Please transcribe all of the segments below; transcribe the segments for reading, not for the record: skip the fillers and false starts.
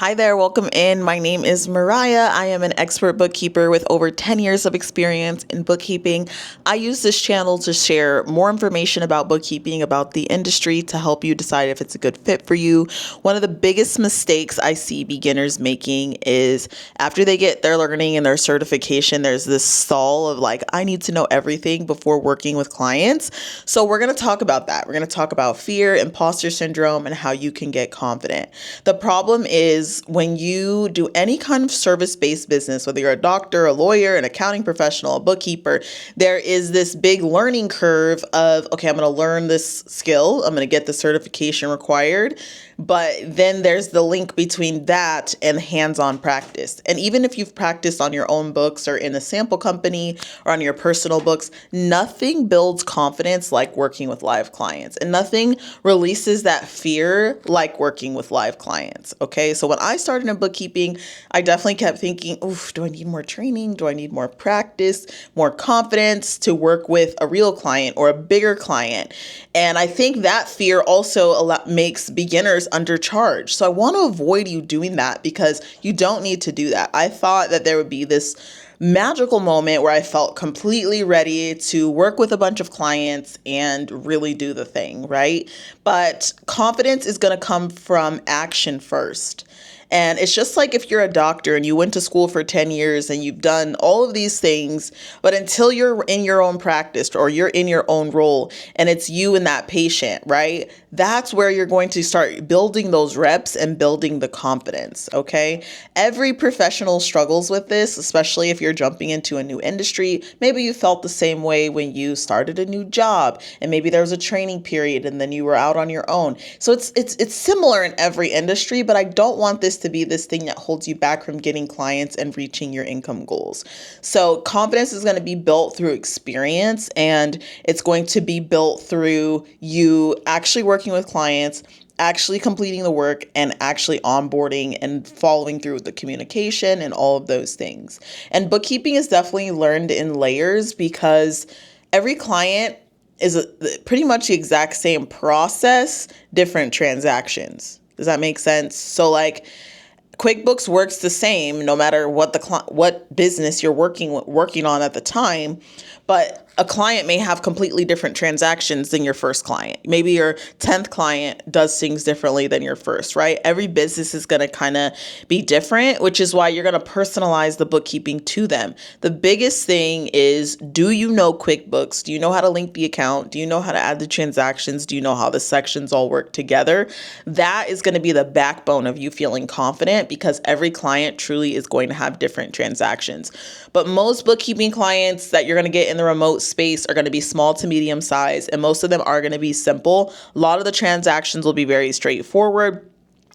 Hi there, welcome in. My name is Mariah. I am an expert bookkeeper with over 10 years of experience in bookkeeping. I use this channel to share more information about bookkeeping, about the industry, to help you decide if it's a good fit for you. One of the biggest mistakes I see beginners making is after they get their learning and their certification, there's this stall of like, I need to know everything before working with clients. So we're going to talk about that. We're going to talk about fear, imposter syndrome, and how you can get confident. The problem is when you do any kind of service-based business, whether you're a doctor, a lawyer, an accounting professional, a bookkeeper, there is this big learning curve of, okay, I'm going to learn this skill. I'm going to get the certification required. But then there's the link between that and hands-on practice. And even if you've practiced on your own books or in a sample company or on your personal books, nothing builds confidence like working with live clients. And nothing releases that fear like working with live clients. Okay, so when I started in bookkeeping, I definitely kept thinking, oof, do I need more training? Do I need more practice, more confidence to work with a real client or a bigger client? And I think that fear also makes beginners undercharged. So I want to avoid you doing that because you don't need to do that. I thought that there would be this magical moment where I felt completely ready to work with a bunch of clients and really do the thing, right? But confidence is going to come from action first. And it's just like if you're a doctor and you went to school for 10 years and you've done all of these things, but until you're in your own practice or you're in your own role and it's you and that patient, right? That's where you're going to start building those reps and building the confidence, okay? Every professional struggles with this, especially if you're jumping into a new industry. Maybe you felt the same way when you started a new job and maybe there was a training period and then you were out on your own. So it's similar in every industry, but I don't want this to be this thing that holds you back from getting clients and reaching your income goals. So confidence is going to be built through experience, and it's going to be built through you actually working with clients, actually completing the work, and actually onboarding and following through with the communication and all of those things. And bookkeeping is definitely learned in layers because every client is pretty much the exact same process, different transactions. Does that make sense? So like QuickBooks works the same no matter what what business you're working on at the time, but a client may have completely different transactions than your first client. Maybe your 10th client does things differently than your first, right? Every business is going to kind of be different, which is why you're going to personalize the bookkeeping to them. The biggest thing is, do you know QuickBooks? Do you know how to link the account? Do you know how to add the transactions? Do you know how the sections all work together? That is going to be the backbone of you feeling confident because every client truly is going to have different transactions. But most bookkeeping clients that you're going to get in the remote space are going to be small to medium size, and most of them are going to be simple. A lot of the transactions will be very straightforward.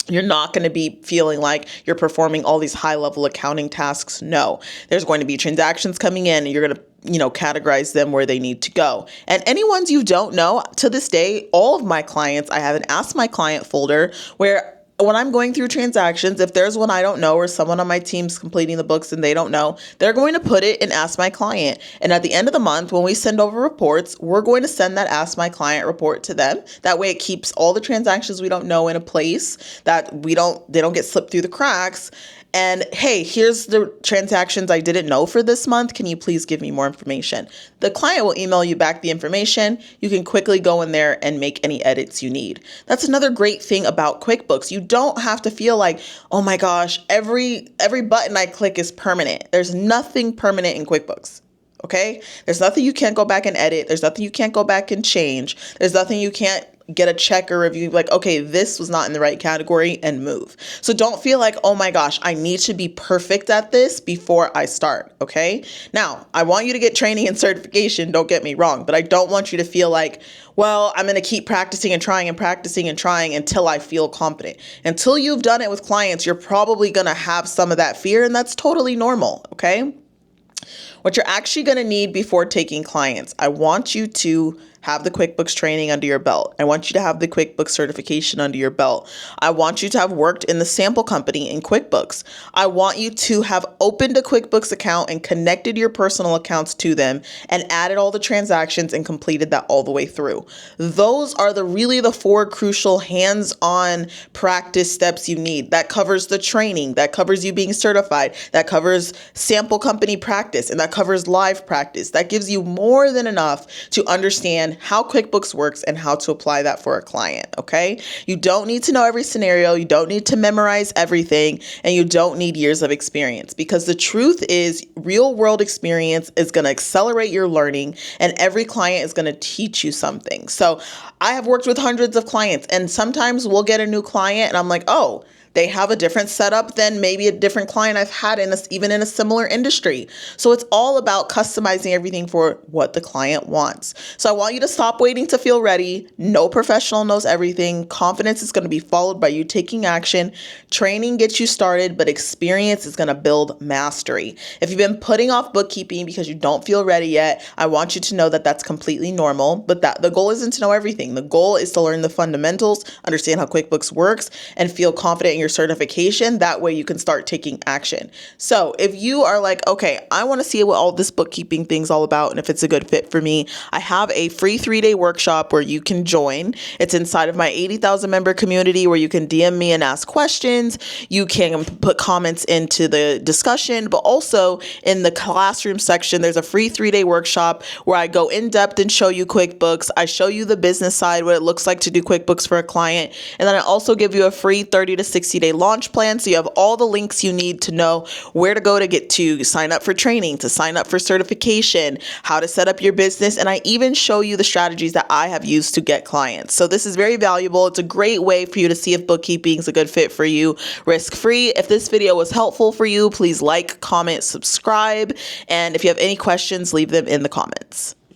You're not going to be feeling like you're performing all these high level accounting tasks. No, there's going to be transactions coming in and you're going to categorize them where they need to go. And any ones you don't know, to this day, all of my clients, I have an Ask My Client folder where when I'm going through transactions, if there's one I don't know or someone on my team's completing the books and they don't know, they're going to put it in Ask My Client. And at the end of the month, when we send over reports, we're going to send that Ask My Client report to them. That way it keeps all the transactions we don't know in a place that they don't get slipped through the cracks. And hey, here's the transactions I didn't know for this month. Can you please give me more information? The client will email you back the information. You can quickly go in there and make any edits you need. That's another great thing about QuickBooks. You don't have to feel like, oh my gosh, every button I click is permanent. There's nothing permanent in QuickBooks. Okay? There's nothing you can't go back and edit. There's nothing you can't go back and change. There's nothing you can't get a check or review like, okay, this was not in the right category and move. So don't feel like, oh my gosh, I need to be perfect at this before I start. Okay. Now I want you to get training and certification. Don't get me wrong, but I don't want you to feel like, well, I'm going to keep practicing and trying and practicing and trying until I feel confident. Until you've done it with clients, you're probably going to have some of that fear, and that's totally normal. Okay. What you're actually going to need before taking clients, I want you to have the QuickBooks training under your belt. I want you to have the QuickBooks certification under your belt. I want you to have worked in the sample company in QuickBooks. I want you to have opened a QuickBooks account and connected your personal accounts to them and added all the transactions and completed that all the way through. Those are really the 4 crucial hands-on practice steps you need. That covers the training, that covers you being certified, that covers sample company practice, and that covers live practice. That gives you more than enough to understand how QuickBooks works and how to apply that for a client, okay? You don't need to know every scenario, you don't need to memorize everything, and you don't need years of experience, because the truth is real world experience is going to accelerate your learning, and every client is going to teach you something. So I have worked with hundreds of clients, and sometimes we'll get a new client and I'm like, oh, they have a different setup than maybe a different client I've had even in a similar industry. So it's all about customizing everything for what the client wants. So I want you to stop waiting to feel ready. No professional knows everything. Confidence is going to be followed by you taking action. Training gets you started, but experience is going to build mastery. If you've been putting off bookkeeping because you don't feel ready yet, I want you to know that that's completely normal, but that the goal isn't to know everything. The goal is to learn the fundamentals, understand how QuickBooks works, and feel confident in your certification. That way you can start taking action. So if you are like, okay, I want to see what all this bookkeeping thing's all about and if it's a good fit for me, I have a free 3-day workshop where you can join. It's inside of my 80,000 member community where you can DM me and ask questions. You can put comments into the discussion, but also in the classroom section, there's a free 3-day workshop where I go in depth and show you QuickBooks. I show you the business side, what it looks like to do QuickBooks for a client. And then I also give you a free 30 to 60-day launch plan. So you have all the links you need to know where to go to get to sign up for training, to sign up for certification, how to set up your business. And I even show you the strategies that I have used to get clients. So this is very valuable. It's a great way for you to see if bookkeeping is a good fit for you, risk-free. If this video was helpful for you, please like, comment, subscribe. And if you have any questions, leave them in the comments.